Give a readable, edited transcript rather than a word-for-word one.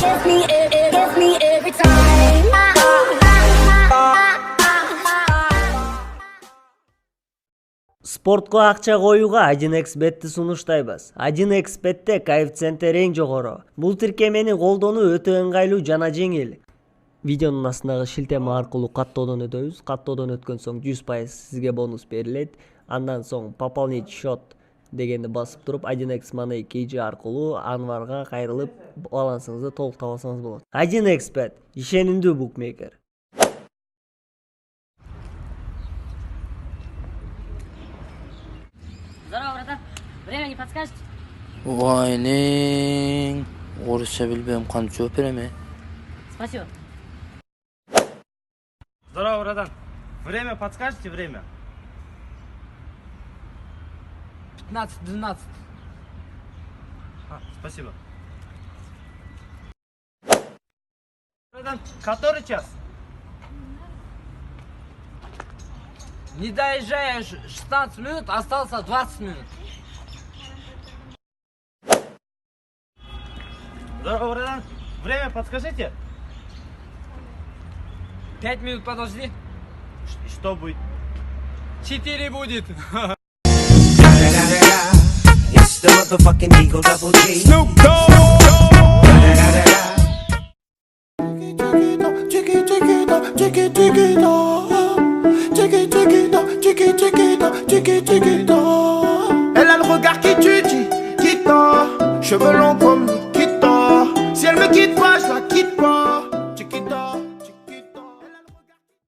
gets me every time. Спортко акча коюуга 1xbetти сунуштайбыз. 1xbetте коэффициенттер эң жогору. Бул тиркемени колдонуу өтө ыңгайлуу жана жеңил. Видеонун астындагы шилтеме аркылуу каттоодон өтөбүз. Каттоодон өткөн соң 100% сизге бонус берилет. Андан соң пополнить счет дегенди басып туруп 1x Money KG аркылуу Анварга кайрылып балансыңызды толуктап алсаңыз болот. 1xbet ишенимдүү букмекер. Здорово, братан. Время не подскажете? Вайнин. Орысша билбейм, кантип жооп берем? Спасибо. Здорово, братан. Время подскажете, время? 15-12. Спасибо. Братан, который час? Не доезжаешь 16 минут, осталось 20 минут. Здорово, братан. Время подскажите? 5 минут подожди. Что будет? 4 будет. It's the motherfucking Eagle Double G. Snoop Dogg.